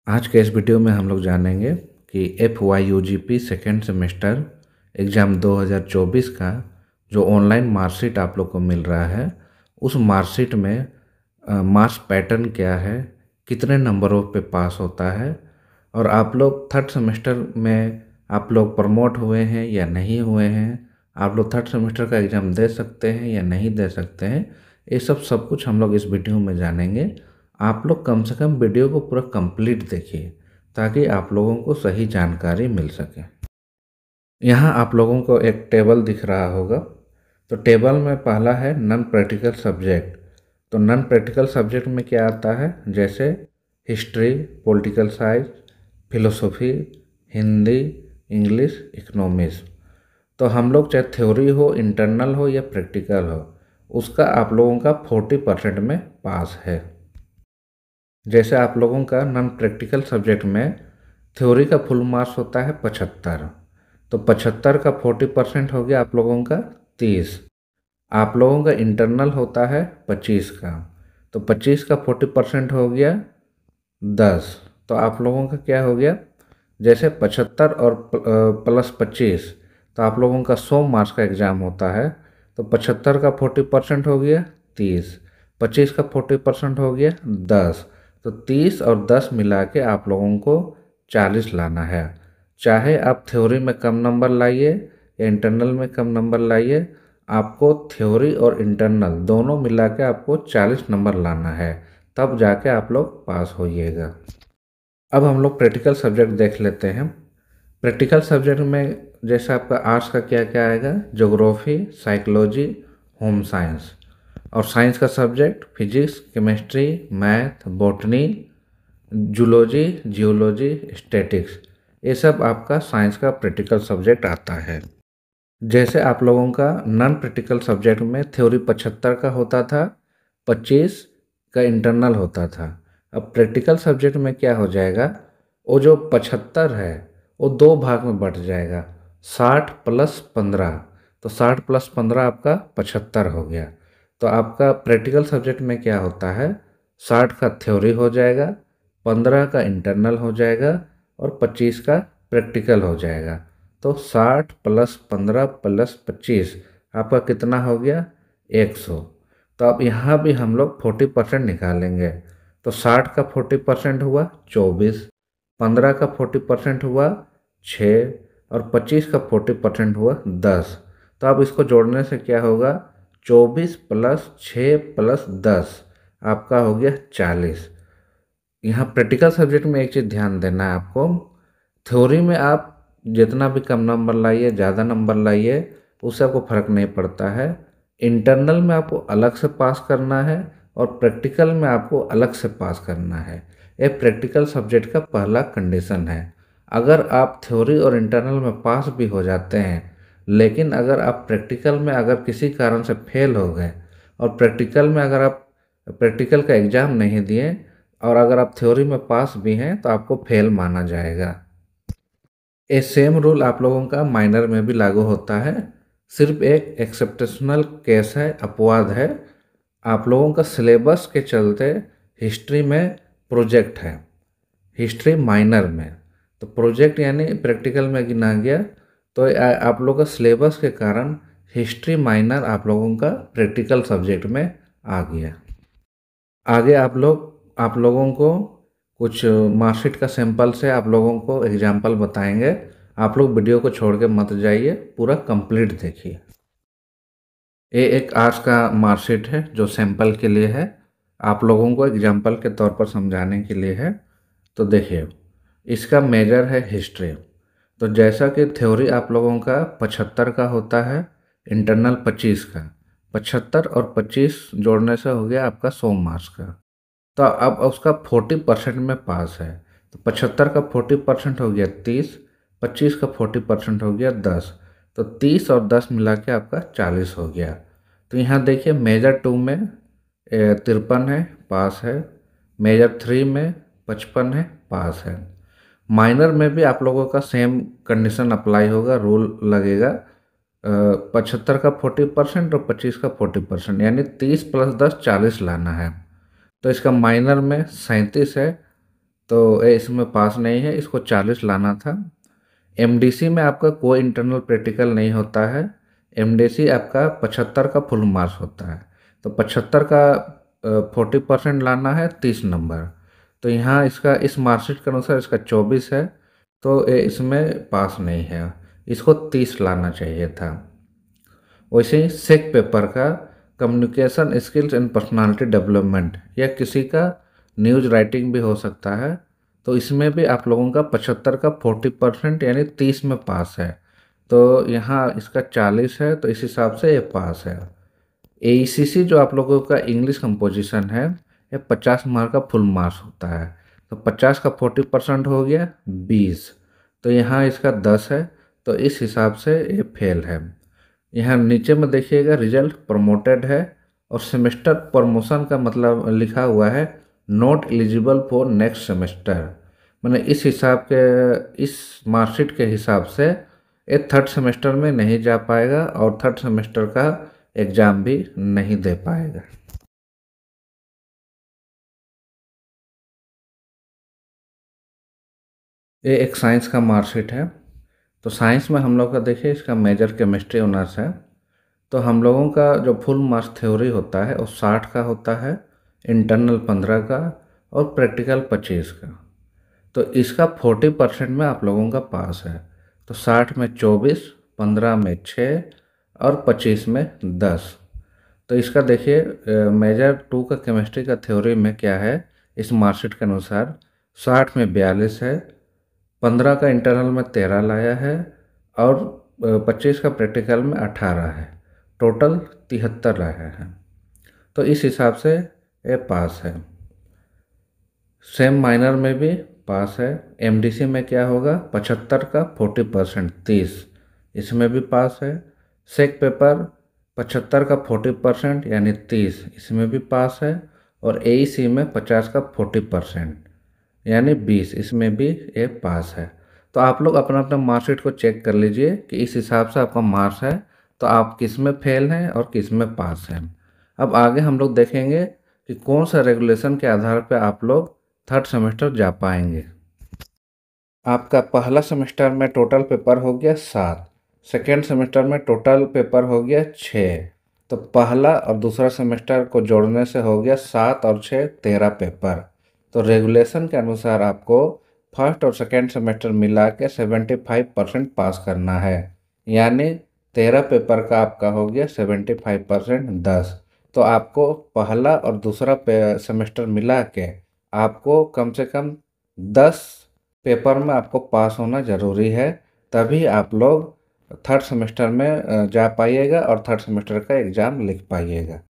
आज के इस वीडियो में हम लोग जानेंगे कि FYUGP सेकेंड सेमेस्टर एग्ज़ाम 2024 का जो ऑनलाइन मार्कशीट आप लोग को मिल रहा है, उस मार्कशीट में मार्क्स पैटर्न क्या है, कितने नंबरों पे पास होता है और आप लोग थर्ड सेमेस्टर में आप लोग प्रमोट हुए हैं या नहीं हुए हैं, आप लोग थर्ड सेमेस्टर का एग्ज़ाम दे सकते हैं या नहीं दे सकते हैं, ये सब कुछ हम लोग इस वीडियो में जानेंगे। आप लोग कम से कम वीडियो को पूरा कंप्लीट देखिए ताकि आप लोगों को सही जानकारी मिल सके। यहाँ आप लोगों को एक टेबल दिख रहा होगा। तो टेबल में पहला है नॉन प्रैक्टिकल सब्जेक्ट। तो नॉन प्रैक्टिकल सब्जेक्ट में क्या आता है, जैसे history, political science, philosophy, Hindi, English, economics. तो हम लोग चाहे थ्योरी हो, इंटरनल हो या प्रैक्टिकल हो, उसका आप लोगों का 40% में पास है। जैसे आप लोगों का नॉन प्रैक्टिकल सब्जेक्ट में थ्योरी का फुल मार्क्स होता है 75। तो 75 का 40% हो गया आप लोगों का 30। आप लोगों का इंटरनल होता है 25 का, तो 25 का 40% हो गया 10। तो आप लोगों का क्या हो गया, जैसे 75 और प्लस 25, तो आप लोगों का 100 मार्क्स का एग्ज़ाम होता है। तो 75 का 40% हो गया 30, 25 का 40% हो गया 10। तो 30 और 10 मिला के आप लोगों को 40 लाना है। चाहे आप थ्योरी में कम नंबर लाइए या इंटरनल में कम नंबर लाइए, आपको थ्योरी और इंटरनल दोनों मिला के आपको 40 नंबर लाना है, तब जाके आप लोग पास होइएगा। अब हम लोग प्रैक्टिकल सब्जेक्ट देख लेते हैं। प्रैक्टिकल सब्जेक्ट में जैसे आपका आर्ट्स का क्या क्या आएगा, ज्योग्राफी, साइकोलॉजी, होम साइंस। और साइंस का subject physics, chemistry, math, botany, zoology, geology, statics. ये सब आपका साइंस का प्रैक्टिकल सब्जेक्ट आता है। जैसे आप लोगों का नॉन प्रैक्टिकल सब्जेक्ट में थ्योरी 75 का होता था, 25 का इंटरनल होता था। अब प्रैक्टिकल सब्जेक्ट में क्या हो जाएगा, वो जो 75 है वो दो भाग में बट जाएगा, 60 प्लस 15। तो 60 प्लस 15 आपका 75 हो गया। तो आपका प्रैक्टिकल सब्जेक्ट में क्या होता है, 60 का थ्योरी हो जाएगा, 15 का इंटरनल हो जाएगा और 25 का प्रैक्टिकल हो जाएगा। तो 60 प्लस 15 प्लस 25 आपका कितना हो गया, 100। तो अब यहाँ भी हम लोग 40% निकालेंगे। तो 60 का 40% हुआ 24, 15 का 40% हुआ 6 और 25 का 40% हुआ 10। तो अब इसको जोड़ने से क्या होगा, 24 प्लस 6 प्लस 10 आपका हो गया 40। यहाँ प्रैक्टिकल सब्जेक्ट में एक चीज़ ध्यान देना है आपको, थ्योरी में आप जितना भी कम नंबर लाइए, ज़्यादा नंबर लाइए, उससे आपको फ़र्क नहीं पड़ता है। इंटरनल में आपको अलग से पास करना है और प्रैक्टिकल में आपको अलग से पास करना है। ये प्रैक्टिकल सब्जेक्ट का पहला कंडीशन है। अगर आप थ्योरी और इंटरनल में पास भी हो जाते हैं, लेकिन अगर आप प्रैक्टिकल में अगर किसी कारण से फेल हो गए और प्रैक्टिकल में अगर आप प्रैक्टिकल का एग्ज़ाम नहीं दिए और अगर आप थ्योरी में पास भी हैं, तो आपको फेल माना जाएगा। ये सेम रूल आप लोगों का माइनर में भी लागू होता है। सिर्फ एक एक्सेप्शनल केस है, अपवाद है। आप लोगों का सिलेबस के चलते हिस्ट्री में प्रोजेक्ट है, हिस्ट्री माइनर में। तो प्रोजेक्ट यानी प्रैक्टिकल में गिना गया। तो आप लोगों का सिलेबस के कारण हिस्ट्री माइनर आप लोगों का प्रैक्टिकल सब्जेक्ट में आ गया। आगे आप लोगों को कुछ मार्कशीट का सैंपल से आप लोगों को एग्जाम्पल बताएंगे। आप लोग वीडियो को छोड़ के मत जाइए, पूरा कंप्लीट देखिए। ये एक आर्ट्स का मार्कशीट है जो सैंपल के लिए है, आप लोगों को एग्जाम्पल के तौर पर समझाने के लिए है। तो देखिए, इसका मेजर है हिस्ट्री। तो जैसा कि थ्योरी आप लोगों का 75 का होता है, इंटरनल 25 का, 75 और 25 जोड़ने से हो गया आपका 100 मार्क्स का। तो अब उसका 40% में पास है। तो 75 का 40% हो गया 30, 25 का 40% हो गया 10। तो 30 और 10 मिला के आपका 40 हो गया। तो यहाँ देखिए, मेजर 2 में 53 है, पास है। मेजर 3 में 55 है, पास है। माइनर में भी आप लोगों का सेम कंडीशन अप्लाई होगा, रूल लगेगा। 75 का 40% और 25 का 40%, यानी 30 प्लस 10 40 लाना है। तो इसका माइनर में 37 है, तो ये इसमें पास नहीं है, इसको 40 लाना था। एमडीसी में आपका कोई इंटरनल प्रैक्टिकल नहीं होता है। एमडीसी आपका 75 का फुल मार्क्स होता है। तो 75 का 40% लाना है, 30 नंबर। तो यहाँ इसका इस मार्कशीट के अनुसार इसका 24 है, तो ये इसमें पास नहीं है, इसको 30 लाना चाहिए था। वैसे ही सेक पेपर का communication skills and personality development, या किसी का न्यूज़ राइटिंग भी हो सकता है, तो इसमें भी आप लोगों का 75 का 40% यानी 30 में पास है। तो यहाँ इसका 40 है, तो इस हिसाब से ये पास है। एईसीसी जो आप लोगों का इंग्लिश कंपोजिशन है, ये 50 मार्क का फुल मार्क्स होता है। तो 50 का 40% हो गया 20। तो यहाँ इसका 10 है, तो इस हिसाब से ये फेल है। यहाँ नीचे में देखिएगा रिजल्ट प्रमोटेड है, और सेमेस्टर प्रमोशन का मतलब लिखा हुआ है not eligible for next semester. मैंने इस हिसाब के, इस मार्कशीट के हिसाब से ये थर्ड सेमेस्टर में नहीं जा पाएगा और थर्ड सेमेस्टर का एग्ज़ाम भी नहीं दे पाएगा। ये एक साइंस का मार्कशीट है। तो साइंस में हम लोग का देखिए, इसका मेजर केमिस्ट्री ऑनर्स है। तो हम लोगों का जो फुल मार्क्स थ्योरी होता है वो 60 का होता है, इंटरनल 15 का और प्रैक्टिकल 25 का। तो इसका 40% में आप लोगों का पास है। तो 60 में 24, 15 में 6 और 25 में 10। तो इसका देखिए मेजर 2 का केमिस्ट्री का थ्योरी में क्या है, इस मार्कशीट के अनुसार 60 में 42 है, 15 का इंटरनल में 13 लाया है और 25 का प्रैक्टिकल में 18 है, टोटल 73 लाया है। तो इस हिसाब से ये पास है। सेम माइनर में भी पास है। एमडीसी में क्या होगा, 75 का 40% 30, इसमें भी पास है। सेक पेपर 75 का 40% यानी 30, इसमें भी पास है। और एईसी में 50 का 40% यानी 20, इसमें भी ये पास है। तो आप लोग अपना अपना मार्कशीट को चेक कर लीजिए कि इस हिसाब से आपका मार्क्स है, तो आप किस में फेल हैं और किस में पास हैं। अब आगे हम लोग देखेंगे कि कौन सा रेगुलेशन के आधार पर आप लोग थर्ड सेमेस्टर जा पाएंगे। आपका पहला सेमेस्टर में टोटल पेपर हो गया 7, सेकेंड सेमेस्टर में टोटल पेपर हो गया 6। तो पहला और दूसरा सेमेस्टर को जोड़ने से हो गया 7 और 6 13 पेपर। तो रेगुलेशन के अनुसार आपको फर्स्ट और सेकेंड सेमेस्टर मिला के 75% पास करना है, यानी 13 पेपर का आपका हो गया 75% 10। तो आपको पहला और दूसरा सेमेस्टर मिला के आपको कम से कम 10 पेपर में आपको पास होना ज़रूरी है, तभी आप लोग थर्ड सेमेस्टर में जा पाइएगा और थर्ड सेमेस्टर का एग्ज़ाम लिख पाइएगा।